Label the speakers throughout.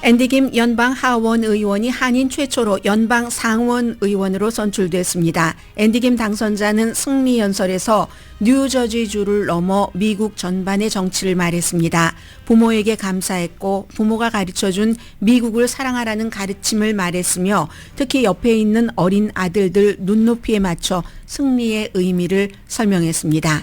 Speaker 1: 앤디 김 연방 하원 의원이 한인 최초로 연방 상원 의원으로 선출됐습니다. 앤디 김 당선자는 승리 연설에서 뉴저지주를 넘어 미국 전반의 정치를 말했습니다. 부모에게 감사했고 부모가 가르쳐준 미국을 사랑하라는 가르침을 말했으며 특히 옆에 있는 어린 아들들 눈높이에 맞춰 승리의 의미를 설명했습니다.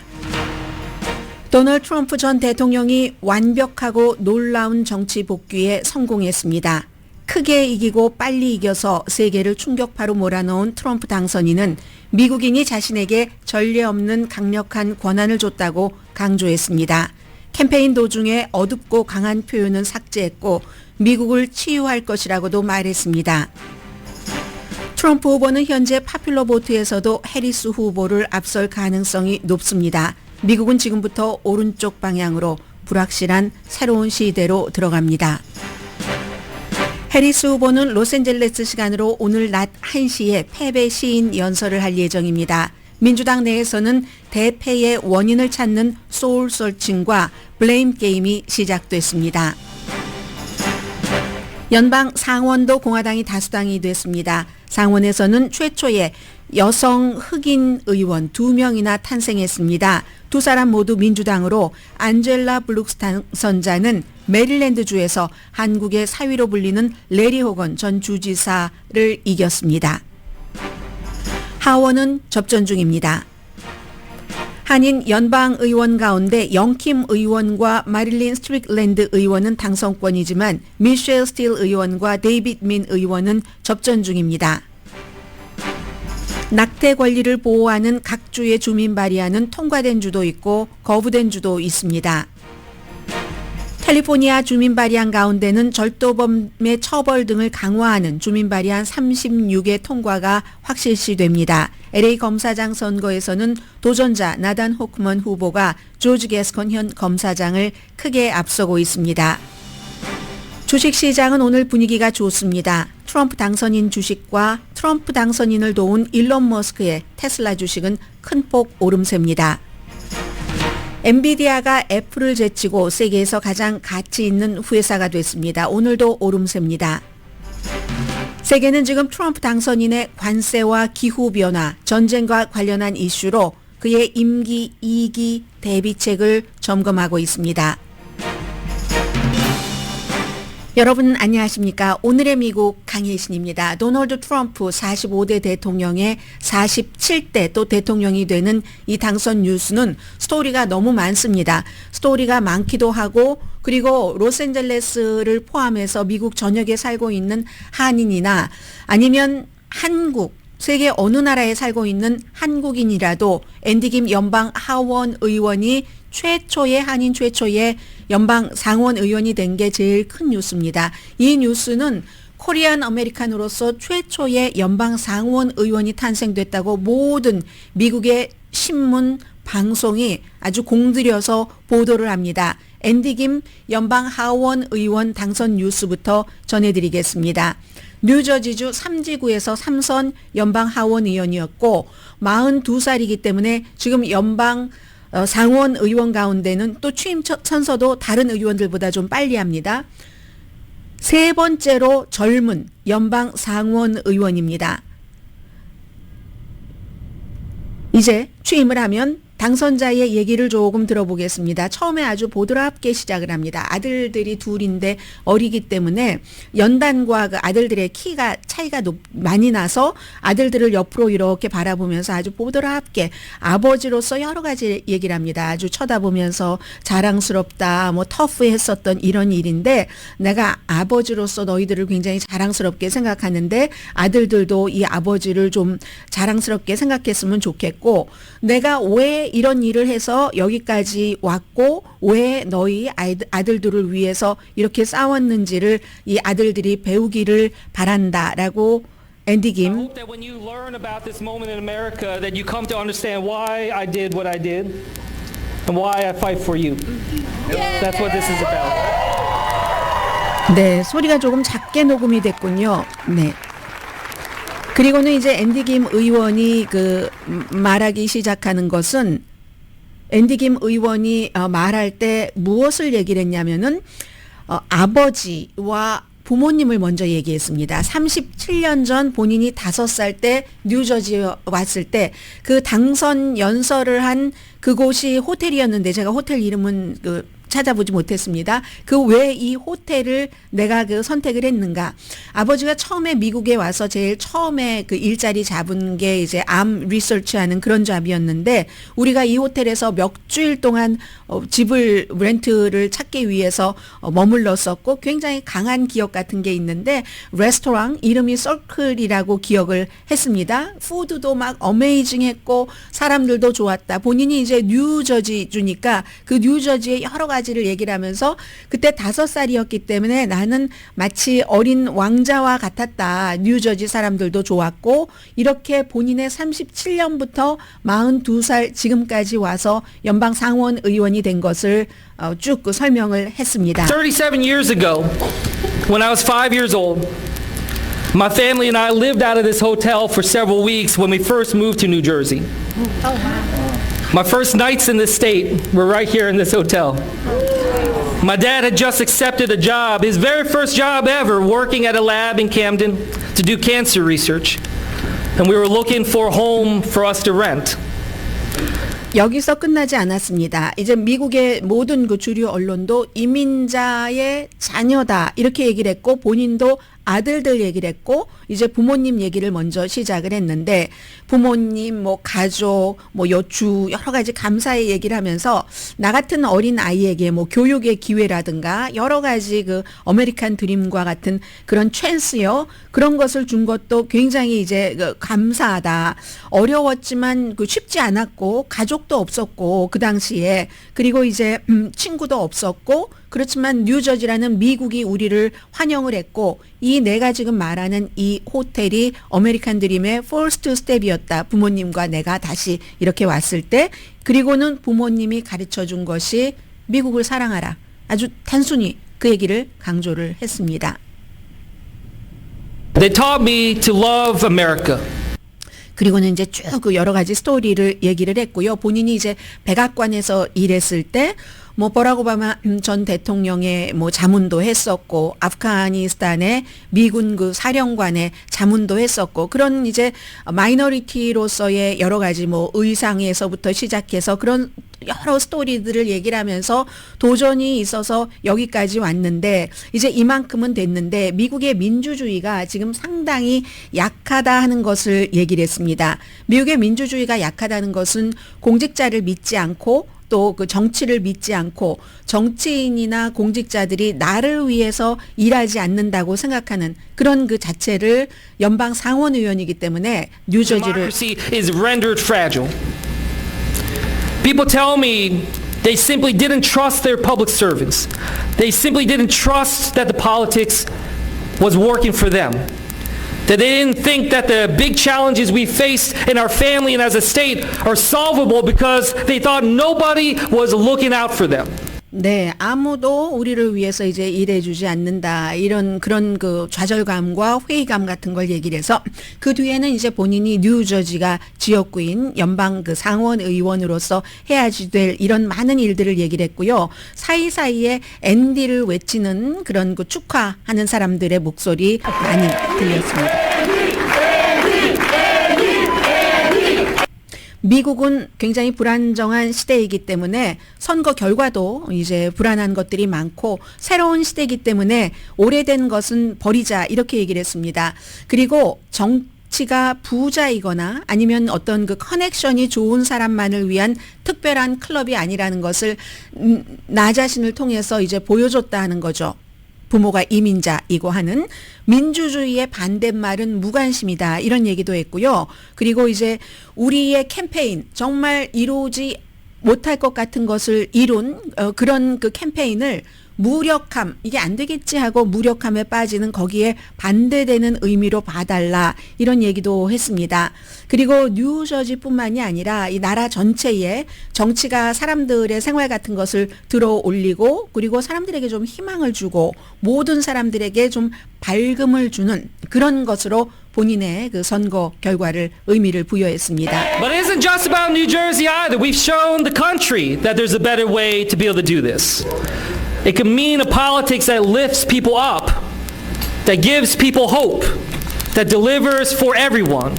Speaker 1: 도널드 트럼프 전 대통령이 완벽하고 놀라운 정치 복귀에 성공했습니다. 크게 이기고 빨리 이겨서 세계를 충격파로 몰아넣은 트럼프 당선인은 미국인이 자신에게 전례 없는 강력한 권한을 줬다고 강조했습니다. 캠페인 도중에 어둡고 강한 표현은 삭제했고 미국을 치유할 것이라고도 말했습니다. 트럼프 후보는 현재 파퓰러 보트에서도 해리스 후보를 앞설 가능성이 높습니다. 미국은 지금부터 오른쪽 방향으로 불확실한 새로운 시대로 들어갑니다. 해리스 후보는 로스앤젤레스 시간으로 오늘 낮 1시에 패배 시인 연설을 할 예정입니다. 민주당 내에서는 대패의 원인을 찾는 소울 서칭과 블레임 게임이 시작됐습니다. 연방 상원도 공화당이 다수당이 됐습니다. 상원에서는 최초의 여성 흑인 의원 2명이나 탄생했습니다. 두 사람 모두 민주당으로 안젤라 블룩스 당선자는 메릴랜드주에서 한국의 사위로 불리는 레리 호건 전 주지사를 이겼습니다. 하원은 접전 중입니다. 한인 연방 의원 가운데 영킴 의원과 마릴린 스트릭랜드 의원은 당선권이지만 미셸 스틸 의원과 데이빗 민 의원은 접전 중입니다. 낙태 권리를 보호하는 각 주의 주민 발의안은 통과된 주도 있고 거부된 주도 있습니다. 캘리포니아 주민 발의안 가운데는 절도범의 처벌 등을 강화하는 주민 발의안 36의 통과가 확실시됩니다. LA 검사장 선거에서는 도전자 나단 호크먼 후보가 조지 게스콘 현 검사장을 크게 앞서고 있습니다. 주식시장은 오늘 분위기가 좋습니다. 트럼프 당선인 주식과 트럼프 당선인을 도운 일론 머스크의 테슬라 주식은 큰 폭 오름세입니다. 엔비디아가 애플을 제치고 세계에서 가장 가치 있는 회사가 됐습니다. 오늘도 오름세입니다. 세계는 지금 트럼프 당선인의 관세와 기후변화, 전쟁과 관련한 이슈로 그의 임기 2기 대비책을 점검하고 있습니다. 여러분 안녕하십니까? 오늘의 미국 강혜신입니다. 도널드 트럼프 45대 대통령의 47대 또 대통령이 되는 이 당선 뉴스는 스토리가 너무 많습니다. 스토리가 많기도 하고 그리고 로스앤젤레스를 포함해서 미국 전역에 살고 있는 한인이나 아니면 한국 세계 어느 나라에 살고 있는 한국인이라도 앤디 김 연방 하원 의원이 최초의 한인 최초의 연방 상원 의원이 된 게 제일 큰 뉴스입니다. 이 뉴스는 코리안 아메리칸으로서 최초의 연방 상원 의원이 탄생됐다고 모든 미국의 신문, 방송이 아주 공들여서 보도를 합니다. 앤디 김 연방 하원 의원 당선 뉴스부터 전해드리겠습니다. 뉴저지주 3지구에서 3선 연방 하원 의원이었고 42살이기 때문에 지금 연방 상원 의원 가운데는 또 취임 선서도 다른 의원들보다 좀 빨리 합니다. 세 번째로 젊은 연방 상원 의원입니다. 이제 취임을 하면 당선자의 얘기를 조금 들어보겠습니다. 처음에 아주 보드랍게 시작을 합니다. 아들들이 둘인데 어리기 때문에 연단과 그 아들들의 키가 차이가 많이 나서 아들들을 옆으로 이렇게 바라보면서 아주 보드랍게 아버지로서 여러 가지 얘기를 합니다. 아주 쳐다보면서 자랑스럽다, 뭐 터프했었던 이런 일인데 내가 아버지로서 너희들을 굉장히 자랑스럽게 생각하는데 아들들도 이 아버지를 좀 자랑스럽게 생각했으면 좋겠고 내가 왜 이런 일을 해서 여기까지 왔고 왜 너희 아들들을 위해서 이렇게 싸웠는지를 이 아들들이 배우기를 바란다라고 앤디 김
Speaker 2: I hope that when you learn about this moment in America that you come to understand why I did what I did and why I fight for you. That's what this is about.
Speaker 1: 네, 소리가 조금 작게 녹음이 됐군요. 네. 그리고는 이제 앤디 김 의원이 말하기 시작하는 것은 앤디 김 의원이 말할 때 무엇을 얘기를 했냐면은 아버지와 부모님을 먼저 얘기했습니다. 37년 전 본인이 5살 때 뉴저지에 왔을 때 그 당선 연설을 한 그곳이 호텔이었는데 제가 호텔 이름은 찾아보지 못했습니다. 그 왜 이 호텔을 내가 선택을 했는가? 아버지가 처음에 미국에 와서 제일 처음에 그 일자리 잡은 게 이제 암 리서치하는 그런 잡이었는데 우리가 이 호텔에서 몇 주일 동안 집을 렌트를 찾기 위해서 머물렀었고 굉장히 강한 기억 같은 게 있는데 레스토랑 이름이 서클이라고 기억을 했습니다. 푸드도 막 어메이징했고 사람들도 좋았다. 본인이 이제 뉴저지 주니까 그 뉴저지의 여러 가지를 얘기를 하면서 그때 5살이었기 때문에 나는 마치 어린 왕자와 같았다. 뉴저지 사람들도 좋았고 이렇게 본인의 37년부터 42살 지금까지 와서 연방 상원 의원이 된 것을 쭉 설명을 했습니다.
Speaker 2: 37 years ago, when I was 5 years old, my family and I lived out of this hotel for several weeks when we first moved to New Jersey. My first nights in this state were right here in this hotel. My dad had just accepted a job, his very first job ever, working at a lab in Camden to do cancer research. And we were looking for a home for us to rent.
Speaker 1: 여기서 끝나지 않았습니다. 이제 미국의 모든 그 주류 언론도 이민자의 자녀다 이렇게 얘기를 했고 본인도 아들들 얘기를 했고 이제 부모님 얘기를 먼저 시작을 했는데 부모님 뭐 가족 뭐 여주 여러 가지 감사의 얘기를 하면서 나 같은 어린 아이에게 뭐 교육의 기회라든가 여러 가지 그 아메리칸 드림과 같은 그런 찬스요 그런 것을 준 것도 굉장히 이제 감사하다. 어려웠지만 그 쉽지 않았고 가족도 없었고 그 당시에 그리고 이제 친구도 없었고 그렇지만 뉴저지라는 미국이 우리를 환영을 했고 이 내가 지금 말하는 이 호텔이 아메리칸 드림의 first step이었다. 부모님과 내가 다시 이렇게 왔을 때 그리고는 부모님이 가르쳐 준 것이 미국을 사랑하라. 아주 단순히 그 얘기를 강조를 했습니다.
Speaker 2: They taught me to love America.
Speaker 1: 그리고는 이제 쭉 그 여러 가지 스토리를 얘기를 했고요. 본인이 이제 백악관에서 일했을 때 뭐 버락 오바마 전 대통령의 뭐 자문도 했었고 아프가니스탄의 미군 그 사령관의 자문도 했었고 그런 이제 마이너리티로서의 여러 가지 뭐 의상에서부터 시작해서 그런 여러 스토리들을 얘기를 하면서 도전이 있어서 여기까지 왔는데 이제 이만큼은 됐는데 미국의 민주주의가 지금 상당히 약하다 하는 것을 얘기를 했습니다. 미국의 민주주의가 약하다는 것은 공직자를 믿지 않고 또 그 정치를 믿지 않고 정치인이나 공직자들이 나를 위해서 일하지 않는다고 생각하는 그런 그 자체를 연방 상원 의원이기 때문에 뉴저지를
Speaker 2: Democracy is rendered fragile. People tell me they simply didn't trust their public servants. They simply didn't trust that the politics was working for them. That they didn't think that the big challenges we faced in our family and as a state are solvable because they thought nobody was looking out for them.
Speaker 1: 네, 아무도 우리를 위해서 이제 일해주지 않는다. 이런 그런 그 좌절감과 회의감 같은 걸 얘기를 해서 그 뒤에는 이제 본인이 뉴저지가 지역구인 연방 그 상원 의원으로서 해야지 될 이런 많은 일들을 얘기를 했고요. 사이사이에 앤디를 외치는 그런 그 축하하는 사람들의 목소리 많이 들렸습니다. 미국은 굉장히 불안정한 시대이기 때문에 선거 결과도 이제 불안한 것들이 많고 새로운 시대이기 때문에 오래된 것은 버리자 이렇게 얘기를 했습니다. 그리고 정치가 부자이거나 아니면 어떤 그 커넥션이 좋은 사람만을 위한 특별한 클럽이 아니라는 것을 나 자신을 통해서 이제 보여줬다 하는 거죠. 부모가 이민자이고 하는 민주주의의 반대말은 무관심이다 이런 얘기도 했고요. 그리고 이제 우리의 캠페인 정말 이루지 못할 것 같은 것을 이룬 그런 그 캠페인을 무력함 이게 안 되겠지 하고 무력함에 빠지는 거기에 반대되는 의미로 봐달라 이런 얘기도 했습니다. 그리고 뉴저지뿐만이 아니라 이 나라 전체에 정치가 사람들의 생활 같은 것을 들어 올리고 그리고 사람들에게 좀 희망을 주고 모든 사람들에게 좀 밝음을 주는 그런 것으로 본인의 그 선거 결과를 의미를 부여했습니다.
Speaker 2: But it isn't just about New Jersey either. We've shown the country that there's a better way to be able to do this. It could mean a politics that lifts people up that gives people hope, that delivers for everyone.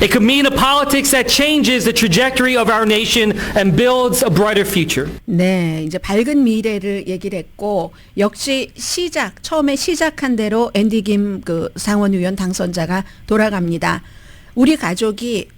Speaker 2: It could mean a politics that changes the trajectory of our nation and builds a brighter future.
Speaker 1: 네, 이제 밝은 미래를 얘기를 했고 역시 처음에 시작한 대로 앤디 김 그 상원 의원 당선자가 돌아갑니다. 우리 가족이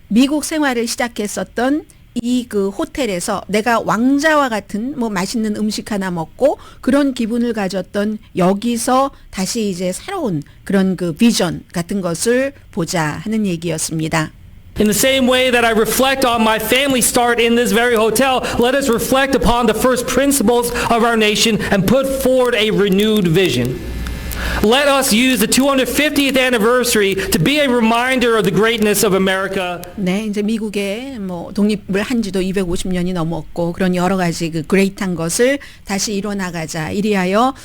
Speaker 1: 미국 생활을 시작했었던 이 그 호텔에서 내가 왕자와 같은 뭐 맛있는 음식 하나 먹고 그런 기분을 가졌던 여기서 다시 이제 새로운 그런 그 비전 같은 것을 보자 하는 얘기였습니다.
Speaker 2: In the same way that I reflect on my family start in this very hotel, let us reflect upon the first principles of our nation and put forward a renewed vision. Let us use the 250th anniversary to be a reminder of the greatness of America.
Speaker 1: 네, 이제 미국의 뭐 독립을 한 지도 250년이 넘었고 그런 여러 가지 그 그레이트한 것을 다시 이뤄나가자. 이리하여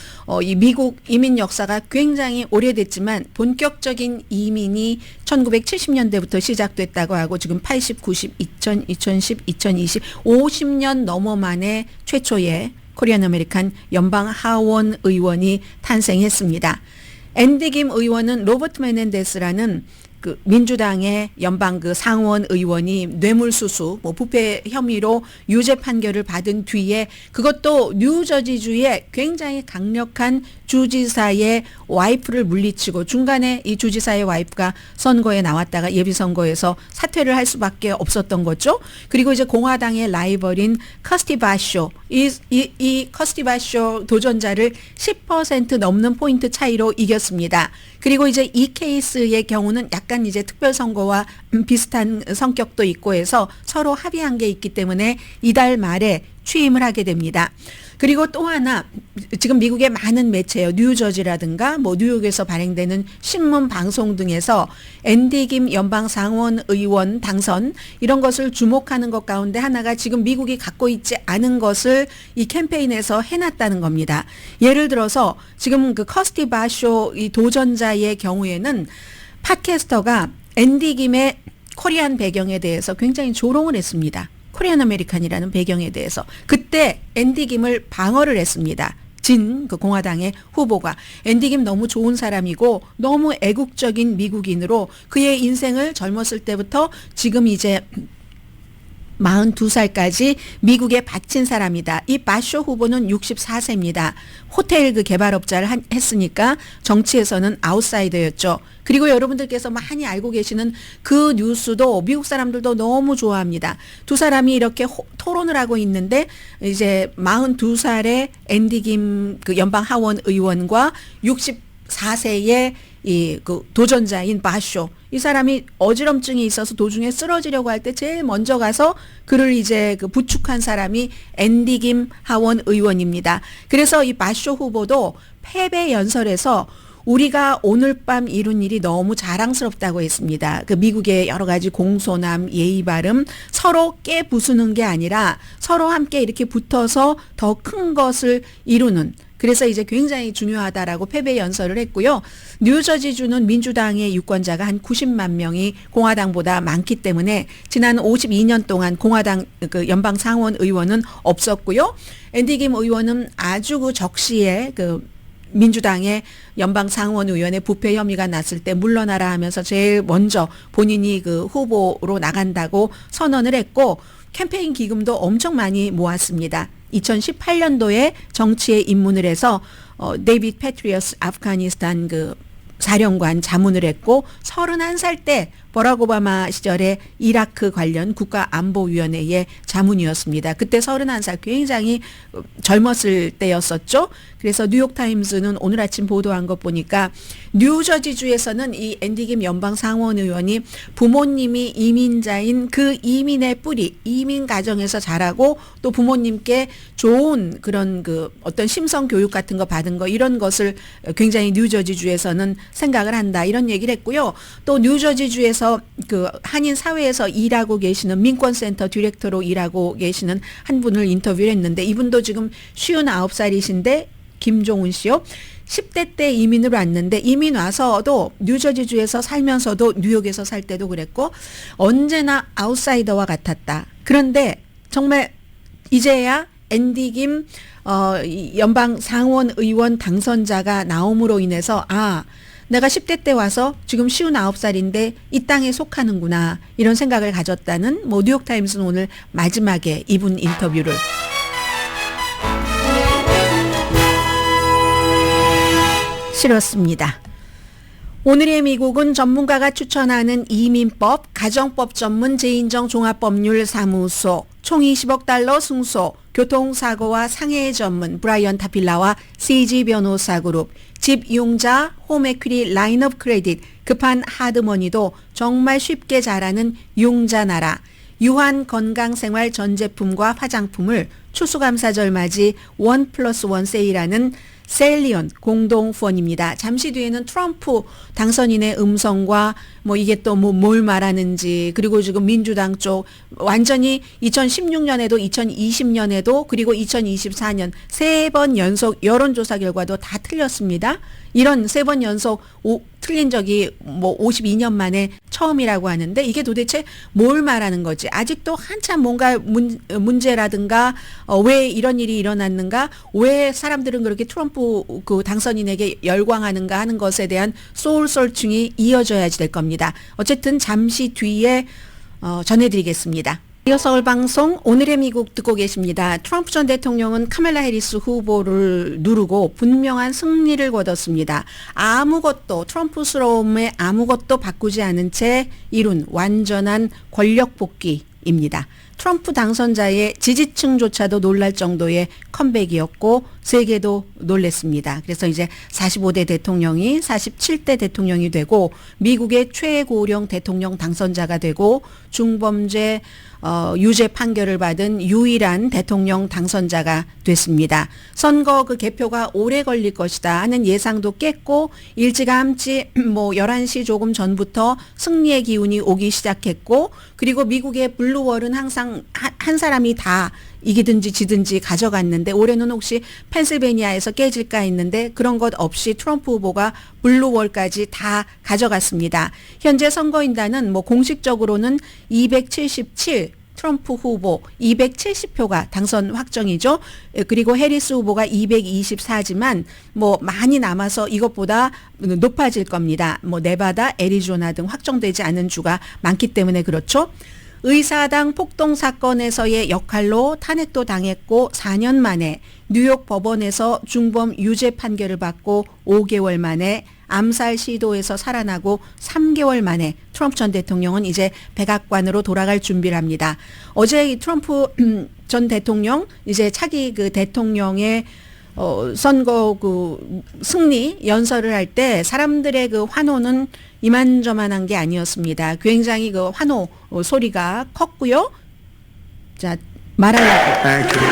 Speaker 1: 이 미국 이민 역사가 굉장히 오래됐지만 본격적인 이민이 1970년대부터 시작됐다고 하고 지금 80, 90, 2000, 2010, 2020, 50년 넘어 만에 최초의 코리안 아메리칸 연방 하원 의원이 탄생했습니다. 앤디 김 의원은 로버트 메넨데스라는 그 민주당의 연방 그 상원 의원이 뇌물수수, 뭐 부패 혐의로 유죄 판결을 받은 뒤에 그것도 뉴저지주의 굉장히 강력한 주지사의 와이프를 물리치고 중간에 이 주지사의 와이프가 선거에 나왔다가 예비선거에서 사퇴를 할 수밖에 없었던 거죠. 그리고 이제 공화당의 라이벌인 커스티 바쇼, 이 커스티 바쇼 도전자를 10% 넘는 포인트 차이로 이겼습니다. 그리고 이제 이 케이스의 경우는 약간 이제 특별선거와 비슷한 성격도 있고 해서 서로 합의한 게 있기 때문에 이달 말에 취임을 하게 됩니다. 그리고 또 하나 지금 미국의 많은 매체요. 뉴저지라든가 뭐 뉴욕에서 발행되는 신문 방송 등에서 앤디 김 연방 상원 의원 당선 이런 것을 주목하는 것 가운데 하나가 지금 미국이 갖고 있지 않은 것을 이 캠페인에서 해놨다는 겁니다. 예를 들어서 지금 그 커스티 바쇼 이 도전자의 경우에는 팟캐스터가 앤디 김의 코리안 배경에 대해서 굉장히 조롱을 했습니다. 코리안 아메리칸이라는 배경에 대해서. 그때 앤디 김을 방어를 했습니다. 그 공화당의 후보가. 앤디 김 너무 좋은 사람이고 너무 애국적인 미국인으로 그의 인생을 젊었을 때부터 지금 이제 42살까지 미국에 바친 사람이다. 이 바쇼 후보는 64세입니다. 호텔 그 개발업자를 했으니까 정치에서는 아웃사이더였죠. 그리고 여러분들께서 많이 알고 계시는 그 뉴스도 미국 사람들도 너무 좋아합니다. 두 사람이 이렇게 토론을 하고 있는데 이제 42살의 앤디 김 그 연방 하원 의원과 64세의 이 그 도전자인 바쇼 이 사람이 어지럼증이 있어서 도중에 쓰러지려고 할 때 제일 먼저 가서 그를 이제 그 부축한 사람이 앤디 김 하원 의원입니다. 그래서 이 바쇼 후보도 패배 연설에서 우리가 오늘 밤 이룬 일이 너무 자랑스럽다고 했습니다. 그 미국의 여러 가지 공손함, 예의 바름 서로 깨부수는 게 아니라 서로 함께 이렇게 붙어서 더 큰 것을 이루는 그래서 이제 굉장히 중요하다라고 패배 연설을 했고요. 뉴저지주는 민주당의 유권자가 한 90만 명이 공화당보다 많기 때문에 지난 52년 동안 공화당 그 연방 상원 의원은 없었고요. 앤디 김 의원은 아주 그 적시에 그 민주당의 연방 상원 의원의 부패 혐의가 났을 때 물러나라 하면서 제일 먼저 본인이 그 후보로 나간다고 선언을 했고 캠페인 기금도 엄청 많이 모았습니다. 2018년도에 정치에 입문을 해서 데이빗 패트리어스 아프가니스탄 그 사령관 자문을 했고 31살 때 버락 오바마 시절에 이라크 관련 국가안보위원회의 자문이었습니다. 그때 31살 굉장히 젊었을 때였었죠. 그래서 뉴욕타임스는 오늘 아침 보도한 것 보니까 뉴저지주에서는 이 앤디 김 연방 상원 의원이 부모님이 이민자인 그 이민의 뿌리, 이민 가정에서 자라고 또 부모님께 좋은 그런 그 어떤 심성 교육 같은 거 받은 거 이런 것을 굉장히 뉴저지주에서는 생각을 한다. 이런 얘기를 했고요. 또 뉴저지주에서 그 한인 사회에서 일하고 계시는 민권센터 디렉터로 일하고 계시는 한 분을 인터뷰를 했는데 이분도 지금 59살이신데 김종훈 씨요. 10대 때 이민을 왔는데 이민 와서도 뉴저지주에서 살면서도 뉴욕에서 살 때도 그랬고 언제나 아웃사이더와 같았다. 그런데 정말 이제야 앤디 김 이 연방 상원 의원 당선자가 나옴으로 인해서 내가 10대 때 와서 지금 59살인데 이 땅에 속하는구나 이런 생각을 가졌다는 뉴욕타임스는 오늘 마지막에 이분 인터뷰를 실었습니다. 오늘의 미국은 전문가가 추천하는 이민법, 가정법 전문 재인정 종합법률 사무소, 총 20억 달러 승소, 교통사고와 상해 전문 브라이언 타필라와 CG 변호사 그룹, 집 이용자 홈에퀴리 라인업 크레딧, 급한 하드머니도 정말 쉽게 잘하는 융자나라, 유한 건강생활 전 제품과 화장품을 추수감사절 맞이 1+1 세일하는 셀리온 공동 후원입니다. 잠시 뒤에는 트럼프 당선인의 음성과 이게 또 뭘 말하는지, 그리고 지금 민주당 쪽 완전히 2016년에도 2020년에도 그리고 2024년 3번 연속 여론조사 결과도 다 틀렸습니다. 이런 3번 연속 틀린 적이 52년 만에 처음이라고 하는데 이게 도대체 뭘 말하는 거지? 아직도 한참 뭔가 문제라든가 왜 이런 일이 일어났는가? 왜 사람들은 그렇게 트럼프 그 당선인에게 열광하는가 하는 것에 대한 소울 설중이 이어져야지 될 겁니다. 어쨌든 잠시 뒤에 전해드리겠습니다. 이어서 서울 방송 오늘의 미국 듣고 계십니다. 트럼프 전 대통령은 카멜라 해리스 후보를 누르고 분명한 승리를 거뒀습니다. 트럼프스러움에 아무것도 바꾸지 않은 채 이룬 완전한 권력 복귀입니다. 트럼프 당선자의 지지층조차도 놀랄 정도의 컴백이었고 세계도 놀랬습니다. 그래서 이제 45대 대통령이 47대 대통령이 되고 미국의 최고령 대통령 당선자가 되고 중범죄 유죄 판결을 받은 유일한 대통령 당선자가 됐습니다. 선거 그 개표가 오래 걸릴 것이다 하는 예상도 깼고 일찌감치 11시 조금 전부터 승리의 기운이 오기 시작했고 그리고 미국의 블루월은 항상 한 사람이 다 이기든지 지든지 가져갔는데 올해는 혹시 펜실베니아에서 깨질까 했는데 그런 것 없이 트럼프 후보가 블루월까지 다 가져갔습니다. 현재 선거인단은 공식적으로는 277 트럼프 후보 270표가 당선 확정이죠. 그리고 해리스 후보가 224지만 많이 남아서 이것보다 높아질 겁니다. 네바다, 애리조나 등 확정되지 않은 주가 많기 때문에 그렇죠. 의사당 폭동 사건에서의 역할로 탄핵도 당했고 4년 만에 뉴욕 법원에서 중범 유죄 판결을 받고 5개월 만에 암살 시도에서 살아나고 3개월 만에 트럼프 전 대통령은 이제 백악관으로 돌아갈 준비를 합니다. 어제 이 트럼프 전 대통령 이제 차기 그 대통령의 선거 그 승리 연설을 할 때 사람들의 그 환호는 이만저만한 게 아니었습니다. 굉장히 그 환호 소리가 컸고요. 자, 말하려고.
Speaker 3: Thank you.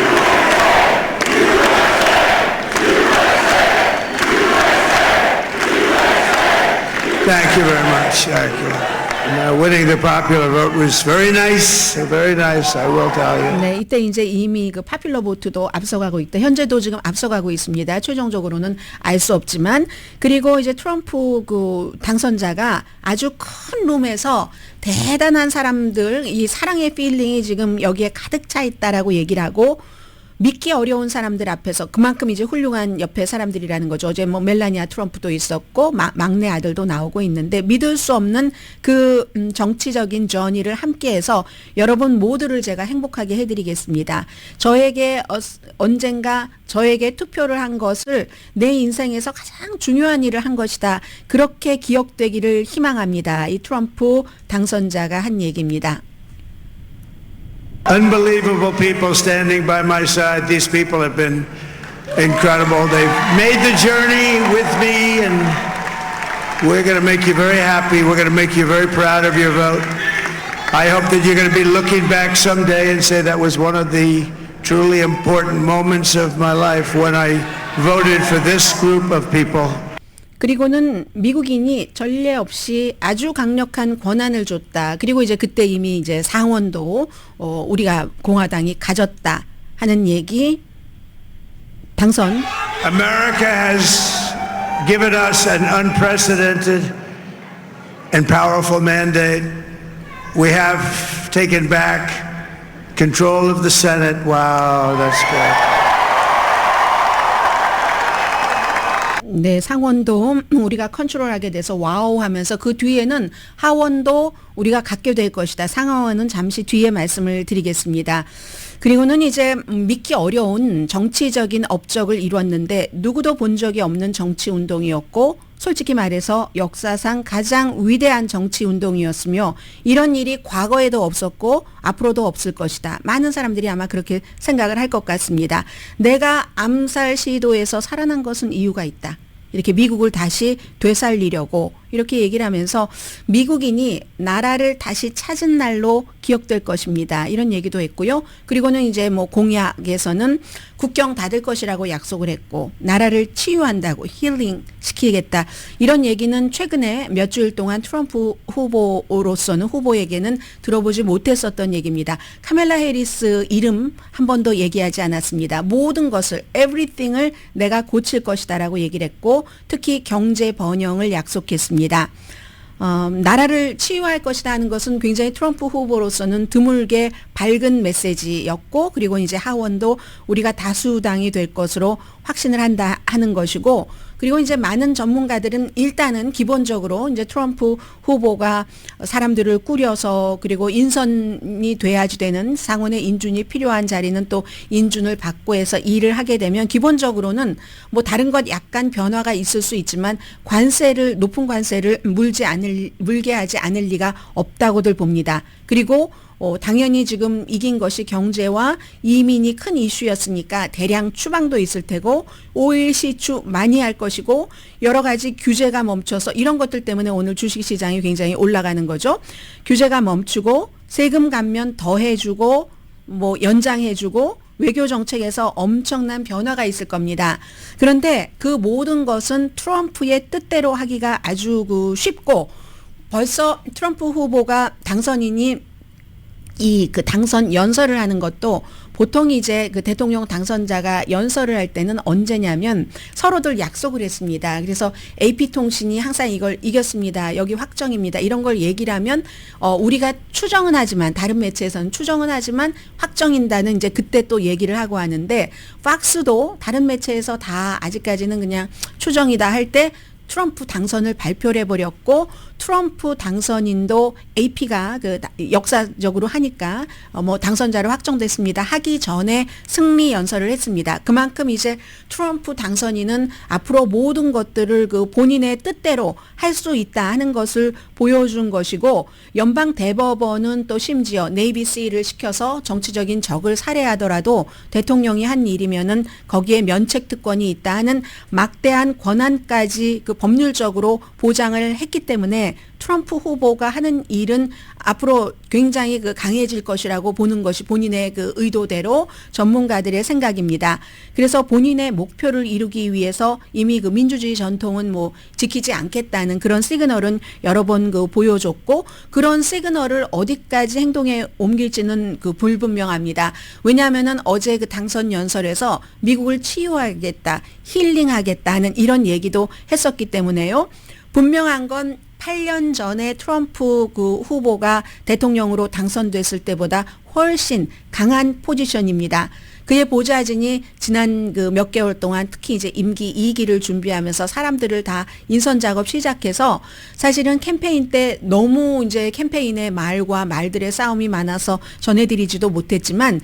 Speaker 3: Thank you very much. Thank you. Winning the popular vote was very nice, I will tell you.
Speaker 1: 네, 이때 이제 이미 그 파퓰러 보트도 앞서가고 있다. 현재도 지금 앞서가고 있습니다. 최종적으로는 알 수 없지만 그리고 이제 트럼프 그 당선자가 아주 큰 룸에서 대단한 사람들 이 사랑의 필링이 지금 여기에 가득 차 있다라고 얘기를 하고 믿기 어려운 사람들 앞에서 그만큼 이제 훌륭한 옆에 사람들이라는 거죠. 어제 멜라니아 트럼프도 있었고 막내 아들도 나오고 있는데 믿을 수 없는 그 정치적인 저니를 함께해서 여러분 모두를 제가 행복하게 해드리겠습니다. 저에게 언젠가 저에게 투표를 한 것을 내 인생에서 가장 중요한 일을 한 것이다. 그렇게 기억되기를 희망합니다. 이 트럼프 당선자가 한 얘기입니다.
Speaker 3: Unbelievable people standing by my side. These people have been incredible. They've made the journey with me, and we're going to make you very happy. We're going to make you very proud of your vote. I hope that you're going to be looking back someday and say that was one of the truly important moments of my life when I voted for this group of people.
Speaker 1: 그리고는 미국인이 전례 없이 아주 강력한 권한을 줬다. 그리고 이제 그때 이미 이제 상원도 우리가 공화당이 가졌다 하는 얘기 당선.
Speaker 3: America has given us an unprecedented and powerful mandate. We have taken back control of the Senate. Wow, that's good.
Speaker 1: 네, 상원도 우리가 컨트롤하게 돼서 와우 하면서 그 뒤에는 하원도 우리가 갖게 될 것이다. 상하원은 잠시 뒤에 말씀을 드리겠습니다. 그리고는 이제 믿기 어려운 정치적인 업적을 이뤘는데 누구도 본 적이 없는 정치 운동이었고 솔직히 말해서 역사상 가장 위대한 정치 운동이었으며 이런 일이 과거에도 없었고 앞으로도 없을 것이다. 많은 사람들이 아마 그렇게 생각을 할 것 같습니다. 내가 암살 시도에서 살아난 것은 이유가 있다. 이렇게 미국을 다시 되살리려고 이렇게 얘기를 하면서 미국인이 나라를 다시 찾은 날로 기억될 것입니다. 이런 얘기도 했고요. 그리고는 이제 뭐 공약에서는 국경 닫을 것이라고 약속을 했고 나라를 치유한다고 힐링 시키겠다. 이런 얘기는 최근에 몇 주일 동안 트럼프 후보에게는 들어보지 못했었던 얘기입니다. 카멜라 해리스 이름 한 번도 얘기하지 않았습니다. 모든 것을 everything을 내가 고칠 것이다라고 얘기를 했고 특히 경제 번영을 약속했습니다. 나라를 치유할 것이다 하는 것은 굉장히 트럼프 후보로서는 드물게 밝은 메시지였고 그리고 이제 하원도 우리가 다수당이 될 것으로 확신을 한다 하는 것이고 그리고 이제 많은 전문가들은 일단은 기본적으로 이제 트럼프 후보가 사람들을 꾸려서 그리고 인선이 돼야지 되는 상원의 인준이 필요한 자리는 또 인준을 받고 해서 일을 하게 되면 기본적으로는 뭐 다른 것 약간 변화가 있을 수 있지만 높은 관세를 물게 하지 않을 리가 없다고들 봅니다. 그리고 당연히 지금 이긴 것이 경제와 이민이 큰 이슈였으니까 대량 추방도 있을 테고 오일 시추 많이 할 것이고 여러 가지 규제가 멈춰서 이런 것들 때문에 오늘 주식시장이 굉장히 올라가는 거죠. 규제가 멈추고 세금 감면 더 해주고 뭐 연장해주고 외교 정책에서 엄청난 변화가 있을 겁니다. 그런데 그 모든 것은 트럼프의 뜻대로 하기가 아주 쉽고 벌써 트럼프 후보가 당선인이 그 당선 연설을 하는 것도 보통 이제 그 대통령 당선자가 연설을 할 때는 언제냐면 서로들 약속을 했습니다. 그래서 AP통신이 항상 이걸 이겼습니다. 여기 확정입니다. 이런 걸 얘기를 하면 우리가 추정은 하지만 다른 매체에서는 추정은 하지만 확정인다는 이제 그때 또 얘기를 하고 하는데 팍스도 다른 매체에서 다 아직까지는 그냥 추정이다 할 때 트럼프 당선을 발표를 해버렸고 트럼프 당선인도 AP가 역사적으로 하니까 뭐 당선자로 확정됐습니다. 하기 전에 승리 연설을 했습니다. 그만큼 이제 트럼프 당선인은 앞으로 모든 것들을 본인의 뜻대로 할 수 있다 하는 것을 보여준 것이고 연방 대법원은 또 심지어 네이비시를 시켜서 정치적인 적을 살해하더라도 대통령이 한 일이면은 거기에 면책 특권이 있다 하는 막대한 권한까지 법률적으로 보장을 했기 때문에 트럼프 후보가 하는 일은 앞으로 굉장히 강해질 것이라고 보는 것이 본인의 의도대로 전문가들의 생각입니다. 그래서 본인의 목표를 이루기 위해서 이미 민주주의 전통은 뭐 지키지 않겠다는 그런 시그널은 여러 번 보여줬고 그런 시그널을 어디까지 행동에 옮길지는 불분명합니다. 왜냐하면은 어제 당선 연설에서 미국을 치유하겠다, 힐링하겠다는 이런 얘기도 했었기 때문에요. 분명한 건 8년 전에 트럼프 후보가 대통령으로 당선됐을 때보다 훨씬 강한 포지션입니다. 그의 보좌진이 지난 몇 개월 동안 특히 이제 임기 2기를 준비하면서 사람들을 다 인선 작업 시작해서 사실은 캠페인 때 너무 이제 캠페인의 말과 말들의 싸움이 많아서 전해드리지도 못했지만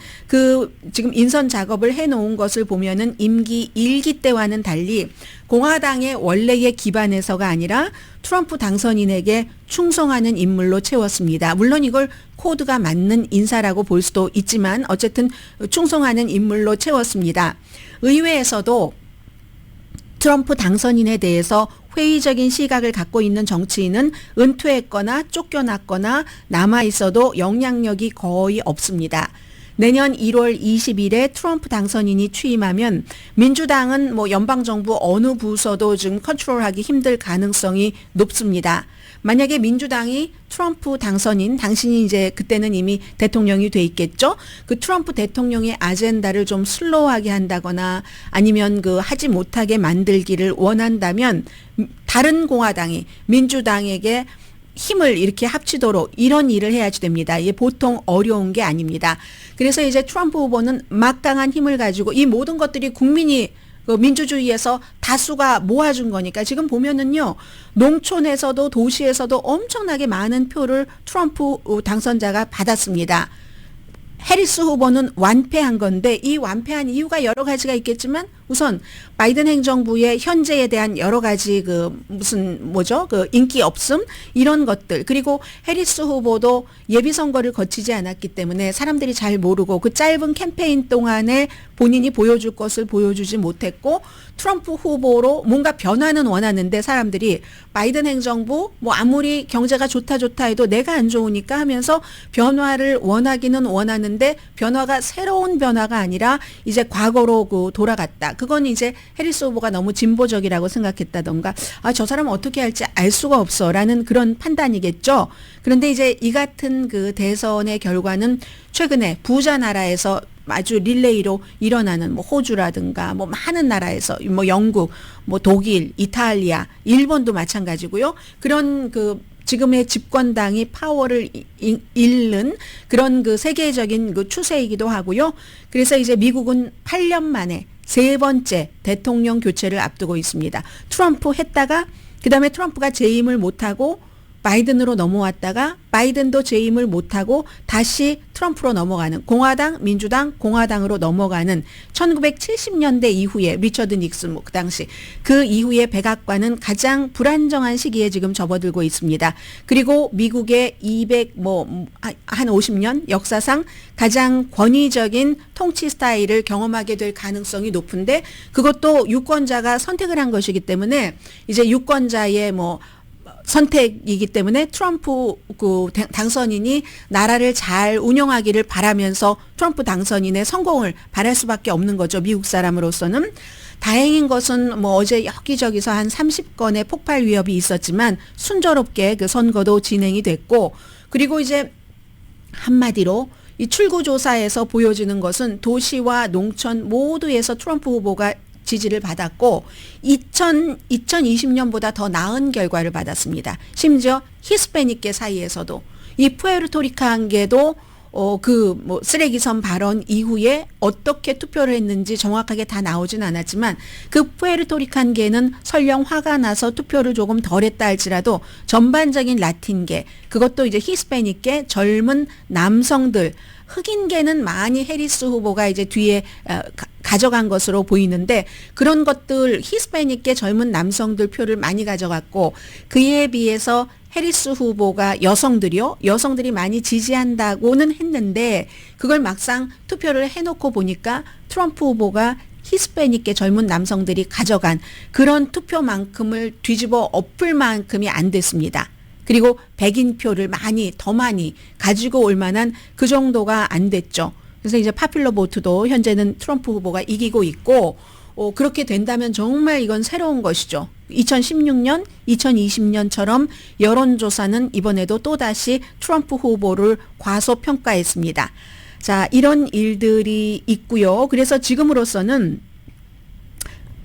Speaker 1: 지금 인선 작업을 해놓은 것을 보면은 임기 1기 때와는 달리 공화당의 원래의 기반에서가 아니라 트럼프 당선인에게 충성하는 인물로 채웠습니다. 물론 이걸 코드가 맞는 인사라고 볼 수도 있지만 어쨌든 충성하는 인물로 채웠습니다. 의회에서도 트럼프 당선인에 대해서 회의적인 시각을 갖고 있는 정치인은 은퇴했거나 쫓겨났거나 남아있어도 영향력이 거의 없습니다. 내년 1월 20일에 트럼프 당선인이 취임하면 민주당은 뭐 연방정부 어느 부서도 지금 컨트롤하기 힘들 가능성이 높습니다. 만약에 민주당이 트럼프 당선인, 당신이 이제 그때는 이미 대통령이 돼 있겠죠? 트럼프 대통령의 아젠다를 좀 슬로우하게 한다거나 아니면 하지 못하게 만들기를 원한다면 다른 공화당이 민주당에게 힘을 이렇게 합치도록 이런 일을 해야지 됩니다. 이게 보통 어려운 게 아닙니다. 그래서 이제 트럼프 후보는 막강한 힘을 가지고 이 모든 것들이 국민이 그 민주주의에서 다수가 모아준 거니까 지금 보면은요, 농촌에서도 도시에서도 엄청나게 많은 표를 트럼프 당선자가 받았습니다. 해리스 후보는 완패한 건데 이 완패한 이유가 여러 가지가 있겠지만 우선 바이든 행정부의 현재에 대한 여러 가지 그 인기 없음 이런 것들, 그리고 해리스 후보도 예비 선거를 거치지 않았기 때문에 사람들이 잘 모르고 그 짧은 캠페인 동안에 본인이 보여줄 것을 보여주지 못했고, 트럼프 후보로 뭔가 변화는 원하는데 사람들이 바이든 행정부 뭐 아무리 경제가 좋다 해도 내가 안 좋으니까 하면서 변화를 원하기는 원하는데 변화가 새로운 변화가 아니라 이제 과거로 돌아갔다. 그건 이제 해리스 후보가 너무 진보적이라고 생각했다던가 저 사람은 어떻게 할지 알 수가 없어라는 그런 판단이겠죠. 그런데 이제 이 같은 그 대선의 결과는 최근에 부자 나라에서 아주 릴레이로 일어나는 뭐 호주라든가 뭐 많은 나라에서 뭐 영국, 뭐 독일, 이탈리아, 일본도 마찬가지고요. 그런 그 지금의 집권당이 파워를 잃는 그런 그 세계적인 그 추세이기도 하고요. 그래서 이제 미국은 8년 만에 세 번째 대통령 교체를 앞두고 있습니다. 트럼프 했다가 그다음에 트럼프가 재임을 못하고 바이든으로 넘어왔다가 바이든도 재임을 못하고 다시 트럼프로 넘어가는 공화당, 민주당, 공화당으로 넘어가는 1970년대 이후에 리처드 닉슨 그 당시 그 이후에 백악관은 가장 불안정한 시기에 지금 접어들고 있습니다. 그리고 미국의 한 50년 역사상 가장 권위적인 통치 스타일을 경험하게 될 가능성이 높은데 그것도 유권자가 선택을 한 것이기 때문에 이제 유권자의 선택이기 때문에 트럼프 그 당선인이 나라를 잘 운영하기를 바라면서 트럼프 당선인의 성공을 바랄 수밖에 없는 거죠. 미국 사람으로서는. 다행인 것은 어제 여기저기서 한 30건의 폭발 위협이 있었지만 순조롭게 그 선거도 진행이 됐고, 그리고 이제 한마디로 이 출구조사에서 보여지는 것은 도시와 농촌 모두에서 트럼프 후보가 지지를 받았고 2020년보다 더 나은 결과를 받았습니다. 심지어 히스패닉계 사이에서도 이 푸에르토리칸계도 쓰레기선 발언 이후에 어떻게 투표를 했는지 정확하게 다 나오진 않았지만 그 푸에르토리칸계는 설령 화가 나서 투표를 조금 덜 했다 할지라도 전반적인 라틴계, 그것도 이제 히스패닉계 젊은 남성들, 흑인계는 많이 해리스 후보가 이제 뒤에 가져간 것으로 보이는데 그런 것들 히스패닉계 젊은 남성들 표를 많이 가져갔고, 그에 비해서 해리스 후보가 여성들이 많이 지지한다고는 했는데 그걸 막상 투표를 해놓고 보니까 트럼프 후보가 히스패닉계 젊은 남성들이 가져간 그런 투표만큼을 뒤집어 엎을 만큼이 안 됐습니다. 그리고 백인 표를 더 많이 가지고 올 만한 그 정도가 안 됐죠. 그래서 이제 파퓰러 보트도 현재는 트럼프 후보가 이기고 있고, 그렇게 된다면 정말 이건 새로운 것이죠. 2016년, 2020년처럼 여론조사는 이번에도 또다시 트럼프 후보를 과소평가했습니다. 자, 이런 일들이 있고요. 그래서 지금으로서는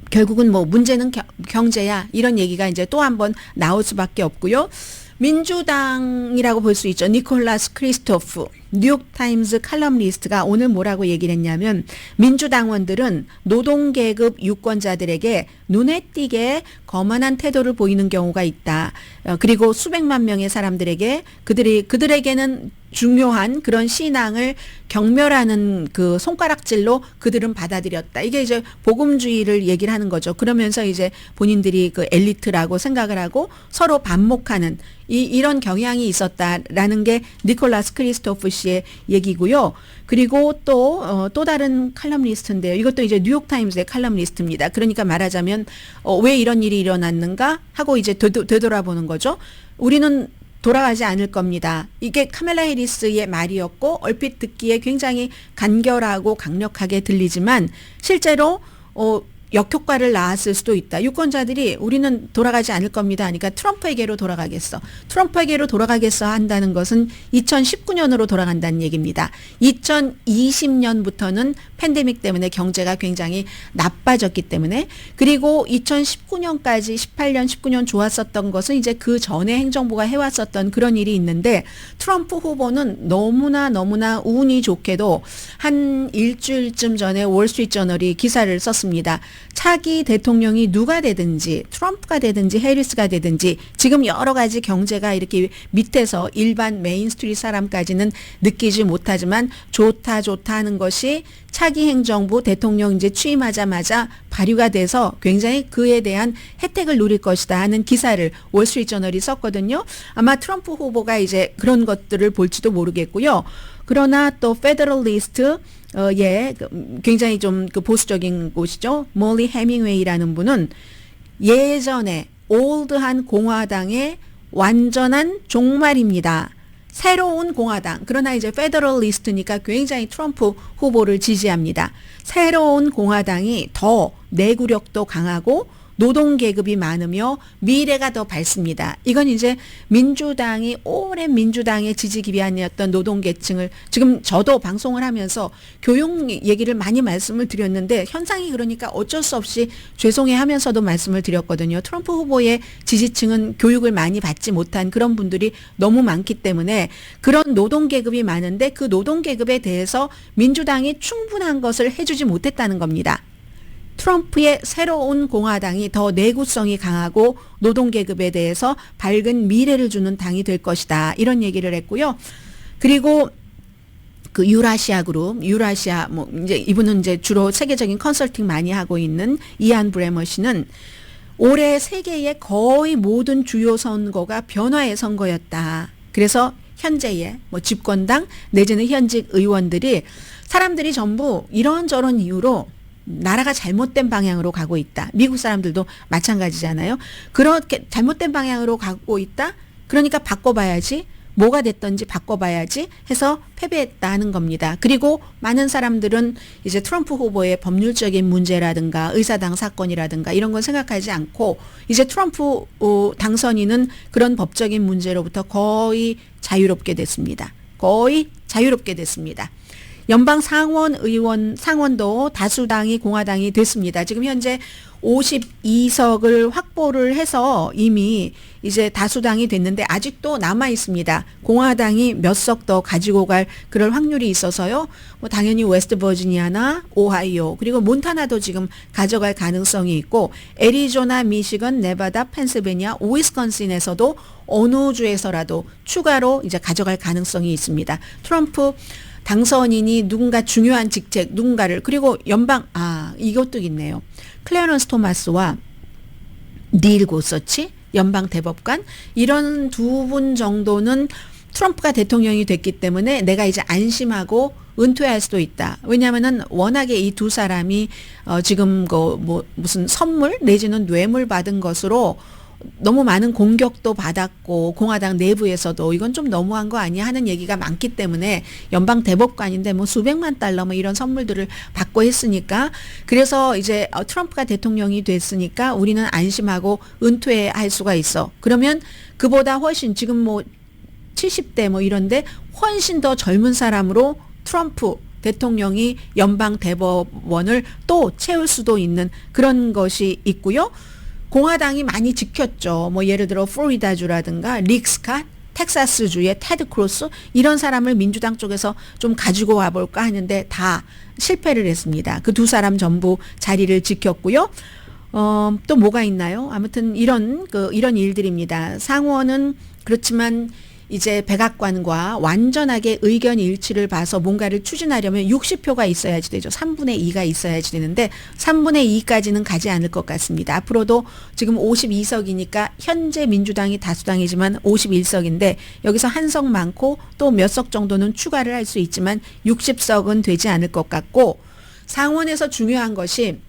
Speaker 1: 결국은 문제는 경제야, 이런 얘기가 이제 또 한 번 나올 수밖에 없고요. 민주당이라고 볼 수 있죠. 니콜라스 크리스토프 뉴욕타임스 칼럼니스트가 오늘 뭐라고 얘기를 했냐면, 민주당원들은 노동계급 유권자들에게 눈에 띄게 거만한 태도를 보이는 경우가 있다. 그리고 수백만 명의 사람들에게 그들에게는 중요한 그런 신앙을 경멸하는 그 손가락질로 그들은 받아들였다. 이게 이제 복음주의를 얘기를 하는 거죠. 그러면서 이제 본인들이 그 엘리트라고 생각을 하고 서로 반목하는 이런 경향이 있었다라는 게 니콜라스 크리스토프 씨의 얘기고요. 그리고 또 다른 칼럼니스트인데요. 이것도 이제 뉴욕타임스의 칼럼니스트입니다. 그러니까 말하자면 왜 이런 일이 일어났는가 하고 이제 되돌아보는 거죠. 우리는 돌아가지 않을 겁니다. 이게 카멜라 해리스의 말이었고 얼핏 듣기에 굉장히 간결하고 강력하게 들리지만 실제로 역효과를 낳았을 수도 있다. 유권자들이 우리는 돌아가지 않을 겁니다 하니까 트럼프에게로 돌아가겠어. 트럼프에게로 돌아가겠어 한다는 것은 2019년으로 돌아간다는 얘기입니다. 2020년부터는 팬데믹 때문에 경제가 굉장히 나빠졌기 때문에, 그리고 2019년까지 18년, 19년 좋았었던 것은 이제 그 전에 행정부가 해왔었던 그런 일이 있는데, 트럼프 후보는 너무나 운이 좋게도 한 일주일쯤 전에 월스트리트저널이 기사를 썼습니다. 차기 대통령이 누가 되든지, 트럼프가 되든지 해리스가 되든지, 지금 여러 가지 경제가 이렇게 밑에서 일반 메인스트리트 사람까지는 느끼지 못하지만 좋다 하는 것이 차기 행정부 대통령 이제 취임하자마자 발휘가 돼서 굉장히 그에 대한 혜택을 누릴 것이다 하는 기사를 월스트리트저널이 썼거든요. 아마 트럼프 후보가 이제 그런 것들을 볼지도 모르겠고요. 그러나 또 페더럴리스트 굉장히 좀 그 보수적인 곳이죠. 몰리 해밍웨이라는 분은 예전에 올드한 공화당의 완전한 종말입니다. 새로운 공화당, 그러나 이제 페더럴리스트니까 굉장히 트럼프 후보를 지지합니다. 새로운 공화당이 더 내구력도 강하고 노동계급이 많으며 미래가 더 밝습니다. 이건 이제 민주당이 오랜 민주당의 지지 기반이었던 노동계층을, 지금 저도 방송을 하면서 교육 얘기를 많이 말씀을 드렸는데 현상이 그러니까 어쩔 수 없이 죄송해 하면서도 말씀을 드렸거든요. 트럼프 후보의 지지층은 교육을 많이 받지 못한 그런 분들이 너무 많기 때문에 그런 노동계급이 많은데 그 노동계급에 대해서 민주당이 충분한 것을 해주지 못했다는 겁니다. 트럼프의 새로운 공화당이 더 내구성이 강하고 노동계급에 대해서 밝은 미래를 주는 당이 될 것이다. 이런 얘기를 했고요. 그리고 그 유라시아 그룹, 이제 이분은 이제 주로 세계적인 컨설팅 많이 하고 있는 이안 브레머 씨는 올해 세계의 거의 모든 주요 선거가 변화의 선거였다. 그래서 현재의 집권당 내지는 현직 의원들이 사람들이 전부 이런저런 이유로 나라가 잘못된 방향으로 가고 있다. 미국 사람들도 마찬가지잖아요. 그렇게 잘못된 방향으로 가고 있다. 그러니까 바꿔봐야지. 뭐가 됐든지 바꿔봐야지 해서 패배했다는 겁니다. 그리고 많은 사람들은 이제 트럼프 후보의 법률적인 문제라든가 의사당 사건이라든가 이런 건 생각하지 않고 이제 트럼프 당선인은 그런 법적인 문제로부터 거의 자유롭게 됐습니다. 연방 상원도 다수당이 공화당이 됐습니다. 지금 현재 52석을 확보를 해서 이미 이제 다수당이 됐는데 아직도 남아 있습니다. 공화당이 몇 석 더 가지고 갈 그럴 확률이 있어서요. 당연히 웨스트 버지니아나 오하이오 그리고 몬타나도 지금 가져갈 가능성이 있고 애리조나, 미시건, 네바다, 펜실베니아, 위스콘신에서도 어느 주에서라도 추가로 이제 가져갈 가능성이 있습니다. 트럼프 당선인이 누군가 중요한 직책 누군가를, 그리고 이것도 있네요. 클래런스 토마스와 닐 고서치 연방 대법관, 이런 두 분 정도는 트럼프가 대통령이 됐기 때문에 내가 이제 안심하고 은퇴할 수도 있다. 왜냐하면은 워낙에 이 두 사람이 지금 무슨 선물 내지는 뇌물 받은 것으로 너무 많은 공격도 받았고 공화당 내부에서도 이건 좀 너무한 거 아니야 하는 얘기가 많기 때문에 연방 대법관인데 수백만 달러 이런 선물들을 받고 했으니까, 그래서 이제 트럼프가 대통령이 됐으니까 우리는 안심하고 은퇴할 수가 있어. 그러면 그보다 훨씬 지금 70대 이런데 훨씬 더 젊은 사람으로 트럼프 대통령이 연방 대법원을 또 채울 수도 있는 그런 것이 있고요. 공화당이 많이 지켰죠. 예를 들어 플로리다주라든가 릭 스캇, 텍사스주의 테드 크로스, 이런 사람을 민주당 쪽에서 좀 가지고 와볼까 하는데 다 실패를 했습니다. 그 두 사람 전부 자리를 지켰고요. 또 뭐가 있나요? 아무튼 이런 일들입니다. 상원은 그렇지만 이제 백악관과 완전하게 의견 일치를 봐서 뭔가를 추진하려면 60표가 있어야지 되죠. 3분의 2가 있어야지 되는데 3분의 2까지는 가지 않을 것 같습니다. 앞으로도 지금 52석이니까 현재 민주당이 다수당이지만 51석인데 여기서 한 석 많고 또 몇 석 정도는 추가를 할 수 있지만 60석은 되지 않을 것 같고, 상원에서 중요한 것이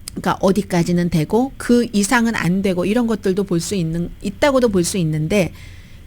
Speaker 1: 그러니까 어디까지는 되고 그 이상은 안 되고 이런 것들도 있다고도 볼 수 있는데,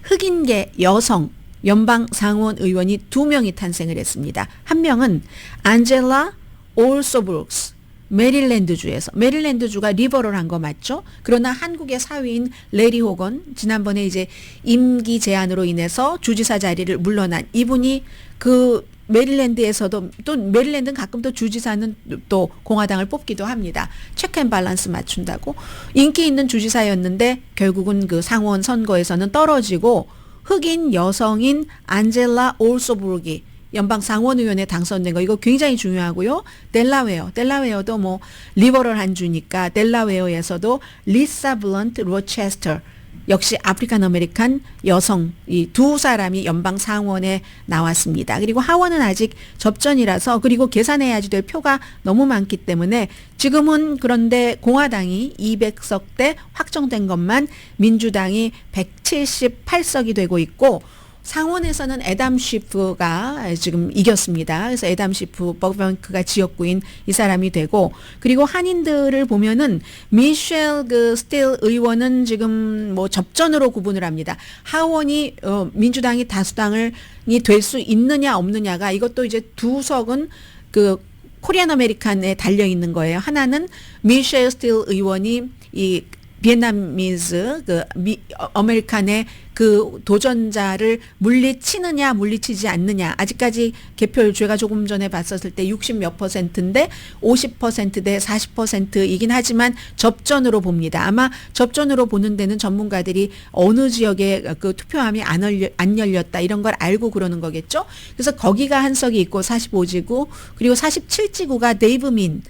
Speaker 1: 흑인계 여성 연방 상원 의원이 2명이 탄생을 했습니다. 한 명은 안젤라 올소브룩스, 메릴랜드주가 리버럴 한 거 맞죠? 그러나 한국의 사위인 레리 호건 지난번에 이제 임기 제한으로 인해서 주지사 자리를 물러난 이분이 그 메릴랜드에서도 또 메릴랜드는 가끔 또 주지사는 또 공화당을 뽑기도 합니다. 체크 앤 밸런스 맞춘다고 인기 있는 주지사였는데 결국은 그 상원 선거에서는 떨어지고 흑인 여성인 안젤라 올소부르기 연방 상원의원에 당선된 거 이거 굉장히 중요하고요. 델라웨어도 뭐 리버럴한 주니까 델라웨어에서도 리사 블런트 로체스터 역시 아프리칸 아메리칸 여성 이 두 사람이 연방 상원에 나왔습니다. 그리고 하원은 아직 접전이라서 그리고 계산해야지 될 표가 너무 많기 때문에 지금은 그런데 공화당이 200석대 확정된 것만 민주당이 178석이 되고 있고 상원에서는 애담 쉬프가 지금 이겼습니다. 그래서 애담 쉬프 버ban크가 지역구인 이 사람이 되고 그리고 한인들을 보면은 미셸 그 스틸 의원은 지금 뭐 접전으로 구분을 합니다. 하원이 민주당이 다수당이 될 수 있느냐 없느냐가 이것도 이제 두 석은 그 코리안 아메리칸에 달려 있는 거예요. 하나는 미셸 스틸 의원이 이 비엔나미즈 아메리칸의 그 도전자를 물리치느냐 물리치지 않느냐 아직까지 개표율 제가 조금 전에 봤었을 때 60 몇 %인데 50%대 40%이긴 하지만 접전으로 봅니다. 아마 접전으로 보는 데는 전문가들이 어느 지역에 그 투표함이 안 열렸다 이런 걸 알고 그러는 거겠죠. 그래서 거기가 한 석이 있고 45지구 그리고 47지구가 데이브민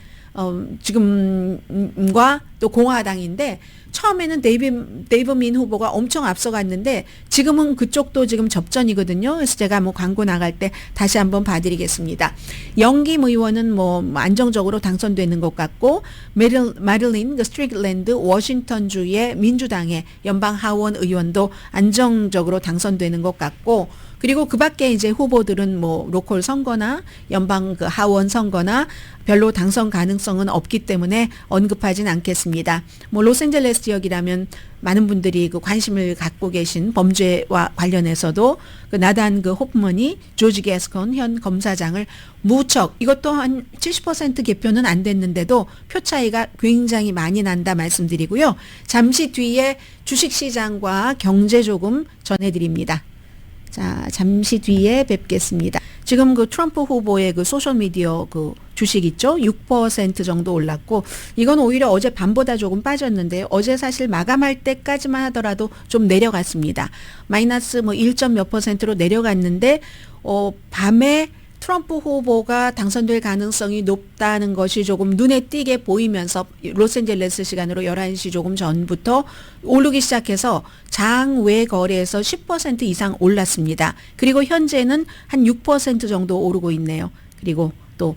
Speaker 1: 지금과 또 공화당인데 처음에는 데이브민 후보가 엄청 앞서갔는데 지금은 그쪽도 지금 접전이거든요. 그래서 제가 뭐 광고 나갈 때 다시 한번 봐드리겠습니다. 영김 의원은 뭐 안정적으로 당선되는 것 같고 마릴린 그 스트릭랜드 워싱턴주의 민주당의 연방 하원 의원도 안정적으로 당선되는 것 같고 그리고 그 밖에 이제 후보들은 뭐 로컬 선거나 연방 그 하원 선거나 별로 당선 가능성은 없기 때문에 언급하진 않겠습니다. 뭐 로스앤젤레스 지역이라면 많은 분들이 그 관심을 갖고 계신 범죄와 관련해서도 그 나단 그 호프먼이 조지 게스콘 현 검사장을 무척 이것도 한 70% 개표는 안 됐는데도 표 차이가 굉장히 많이 난다 말씀드리고요. 잠시 뒤에 주식시장과 경제 조금 전해드립니다. 자, 잠시 뒤에 뵙겠습니다. 지금 그 트럼프 후보의 그 소셜미디어 그 주식 있죠? 6% 정도 올랐고, 이건 오히려 어제 밤보다 조금 빠졌는데요. 어제 사실 마감할 때까지만 하더라도 좀 내려갔습니다. 마이너스 뭐 1점 몇 %로 내려갔는데, 밤에 트럼프 후보가 당선될 가능성이 높다는 것이 조금 눈에 띄게 보이면서 로스앤젤레스 시간으로 11시 조금 전부터 오르기 시작해서 장외 거래에서 10% 이상 올랐습니다. 그리고 현재는 한 6% 정도 오르고 있네요. 그리고 또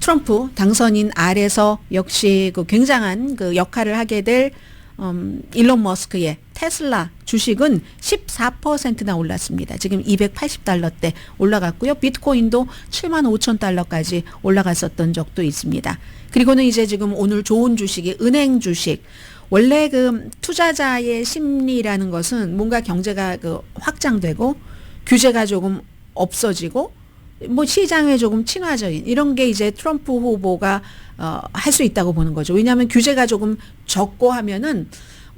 Speaker 1: 트럼프 당선인 아래서 역시 그 굉장한 그 역할을 하게 될 일론 머스크의 테슬라 주식은 14%나 올랐습니다. 지금 280달러대 올라갔고요. 비트코인도 75,000달러까지 올라갔었던 적도 있습니다. 그리고는 이제 지금 오늘 좋은 주식이 은행 주식. 원래 그 투자자의 심리라는 것은 뭔가 경제가 그 확장되고 규제가 조금 없어지고 뭐 시장에 조금 친화적인 이런 게 이제 트럼프 후보가 할 수 있다고 보는 거죠. 왜냐하면 규제가 조금 적고 하면은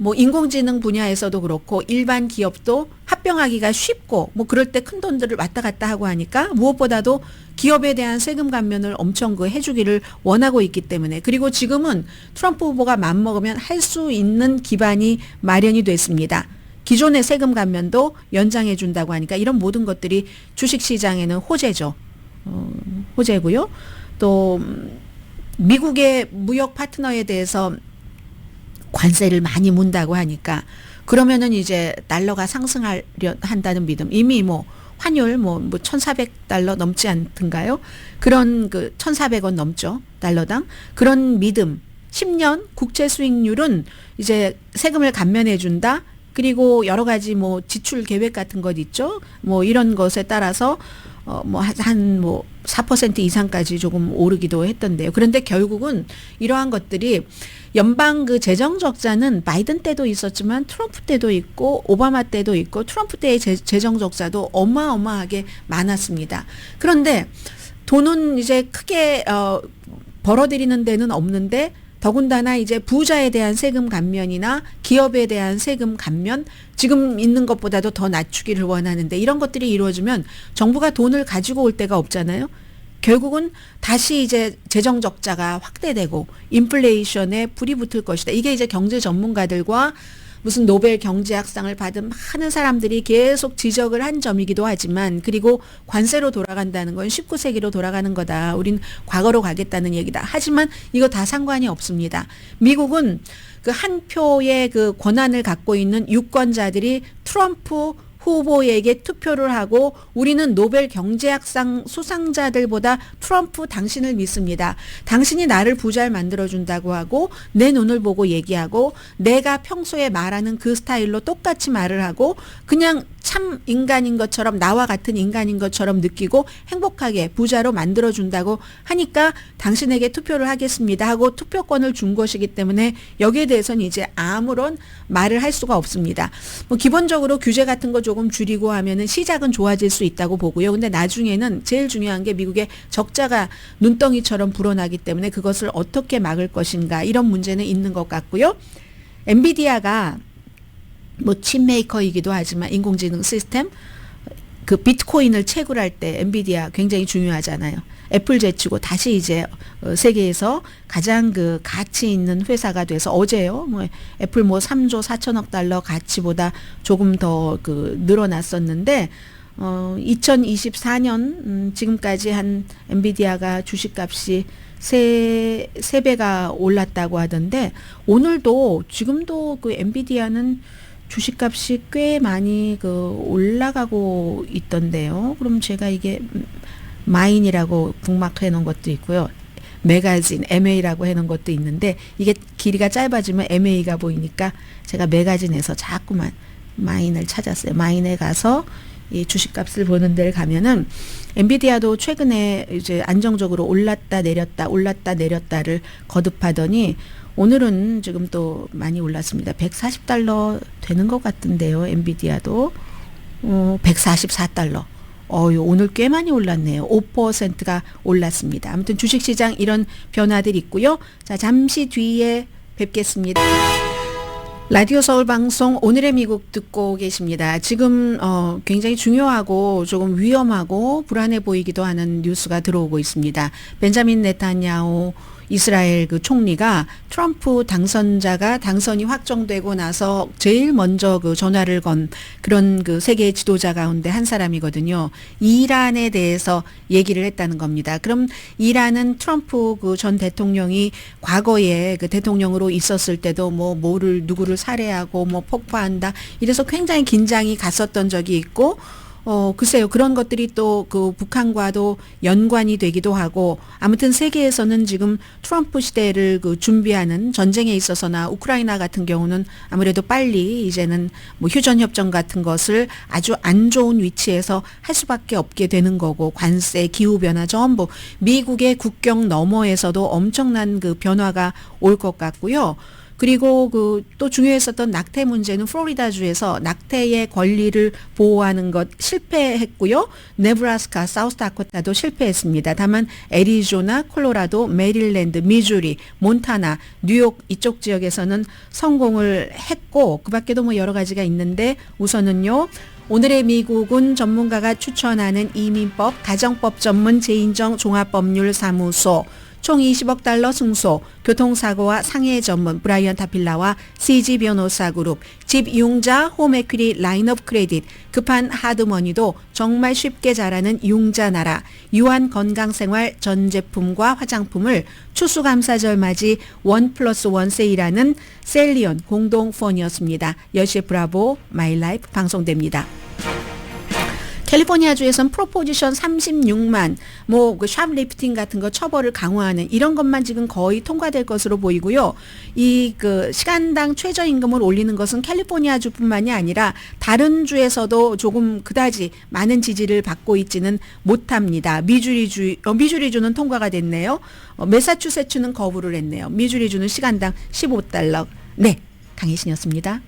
Speaker 1: 뭐 인공지능 분야에서도 그렇고 일반 기업도 합병하기가 쉽고 뭐 그럴 때 큰 돈들을 왔다 갔다 하고 하니까 무엇보다도 기업에 대한 세금 감면을 엄청 그 해주기를 원하고 있기 때문에 그리고 지금은 트럼프 후보가 맘먹으면 할 수 있는 기반이 마련이 됐습니다. 기존의 세금 감면도 연장해 준다고 하니까 이런 모든 것들이 주식시장에는 호재죠. 호재고요. 또 미국의 무역 파트너에 대해서 관세를 많이 문다고 하니까 그러면은 이제 달러가 상승하려 한다는 믿음. 이미 뭐 환율 뭐 1,400달러 넘지 않던가요? 그런 그 1,400원 넘죠. 달러당. 그런 믿음. 10년 국채 수익률은 이제 세금을 감면해 준다. 그리고 여러 가지 뭐 지출 계획 같은 것 있죠. 뭐 이런 것에 따라서 뭐 한 뭐 4% 이상까지 조금 오르기도 했던데요. 그런데 결국은 이러한 것들이 연방 그 재정 적자는 바이든 때도 있었지만 트럼프 때도 있고 오바마 때도 있고 트럼프 때의 재정 적자도 어마어마하게 많았습니다. 그런데 돈은 이제 크게 벌어들이는 데는 없는데 더군다나 이제 부자에 대한 세금 감면이나 기업에 대한 세금 감면 지금 있는 것보다도 더 낮추기를 원하는데 이런 것들이 이루어지면 정부가 돈을 가지고 올 데가 없잖아요. 결국은 다시 이제 재정 적자가 확대되고 인플레이션에 불이 붙을 것이다. 이게 이제 경제 전문가들과 무슨 노벨 경제학상을 받은 많은 사람들이 계속 지적을 한 점이기도 하지만 그리고 관세로 돌아간다는 건 19세기로 돌아가는 거다. 우린 과거로 가겠다는 얘기다. 하지만 이거 다 상관이 없습니다. 미국은 그 한 표의 그 권한을 갖고 있는 유권자들이 트럼프 후보에게 투표를 하고 우리는 노벨 경제학상 수상자들보다 트럼프 당신을 믿습니다. 당신이 나를 부자를 만들어준다고 하고 내 눈을 보고 얘기하고 내가 평소에 말하는 그 스타일로 똑같이 말을 하고 그냥 참 인간인 것처럼 나와 같은 인간인 것처럼 느끼고 행복하게 부자로 만들어준다고 하니까 당신에게 투표를 하겠습니다 하고 투표권을 준 것이기 때문에 여기에 대해서는 이제 아무런 말을 할 수가 없습니다. 뭐 기본적으로 규제 같은 거 조금 줄이고 하면은 시작은 좋아질 수 있다고 보고요. 근데 나중에는 제일 중요한 게 미국의 적자가 눈덩이처럼 불어나기 때문에 그것을 어떻게 막을 것인가 이런 문제는 있는 것 같고요. 엔비디아가 뭐 칩메이커이기도 하지만 인공지능 시스템 그 비트코인을 채굴할 때 엔비디아 굉장히 중요하잖아요. 애플 제치고 다시 이제 세계에서 가장 그 가치 있는 회사가 돼서 어제요. 뭐 애플 뭐 3조 4천억 달러 가치보다 조금 더 그 늘어났었는데 2024년 지금까지 한 엔비디아가 주식값이 세 배가 올랐다고 하던데 오늘도 지금도 그 엔비디아는 주식값이 꽤 많이 그 올라가고 있던데요. 그럼 제가 이게 마인이라고 북마크해 놓은 것도 있고요. 매거진 MA라고 해 놓은 것도 있는데 이게 길이가 짧아지면 MA가 보이니까 제가 매거진에서 자꾸만 마인을 찾았어요. 마인에 가서 이 주식값을 보는 데를 가면은 엔비디아도 최근에 이제 안정적으로 올랐다 내렸다를 거듭하더니 오늘은 지금 또 많이 올랐습니다. 140달러 되는 것 같은데요. 엔비디아도 144달러. 오늘 꽤 많이 올랐네요. 5%가 올랐습니다. 아무튼 주식시장 이런 변화들이 있고요. 자, 잠시 뒤에 뵙겠습니다. 라디오 서울 방송 오늘의 미국 듣고 계십니다. 지금 굉장히 중요하고 조금 위험하고 불안해 보이기도 하는 뉴스가 들어오고 있습니다. 벤자민 네타냐후 이스라엘 그 총리가 트럼프 당선자가 당선이 확정되고 나서 제일 먼저 그 전화를 건 그런 그 세계 지도자 가운데 한 사람이거든요. 이란에 대해서 얘기를 했다는 겁니다. 그럼 이란은 트럼프 그 전 대통령이 과거에 그 대통령으로 있었을 때도 뭐 뭐를 누구를 살해하고 뭐 폭파한다 이래서 굉장히 긴장이 갔었던 적이 있고 글쎄요. 그런 것들이 또 그 북한과도 연관이 되기도 하고 아무튼 세계에서는 지금 트럼프 시대를 그 준비하는 전쟁에 있어서나 우크라이나 같은 경우는 아무래도 빨리 이제는 뭐 휴전협정 같은 것을 아주 안 좋은 위치에서 할 수밖에 없게 되는 거고 관세, 기후변화 전부 미국의 국경 너머에서도 엄청난 그 변화가 올 것 같고요. 그리고 그 또 중요했었던 낙태 문제는 플로리다주에서 낙태의 권리를 보호하는 것 실패했고요. 네브라스카, 사우스다코타도 실패했습니다. 다만 애리조나, 콜로라도, 메릴랜드, 미주리, 몬타나, 뉴욕 이쪽 지역에서는 성공을 했고 그 밖에도 뭐 여러 가지가 있는데 우선은요. 오늘의 미국은 전문가가 추천하는 이민법, 가정법 전문 재인정 종합법률사무소 총 20억 달러 승소, 교통사고와 상해 전문 브라이언 타필라와 CG 변호사 그룹, 집융자 홈에퀴리 라인업 크레딧, 급한 하드머니도 정말 쉽게 자라는 융자나라, 유한 건강생활 전 제품과 화장품을 추수감사절 맞이 1+1 세일하는 셀리온 공동폰이었습니다. 10시에 브라보 마이 라이프 방송됩니다. 캘리포니아주에선 프로포지션 36만, 뭐 그 샵리프팅 같은 거 처벌을 강화하는 이런 것만 지금 거의 통과될 것으로 보이고요. 이 그 시간당 최저임금을 올리는 것은 캘리포니아주뿐만이 아니라 다른 주에서도 조금 그다지 많은 지지를 받고 있지는 못합니다. 미주리주는 통과가 됐네요. 매사추세츠는 거부를 했네요. 미주리주는 시간당 $15. 네, 강혜신이었습니다.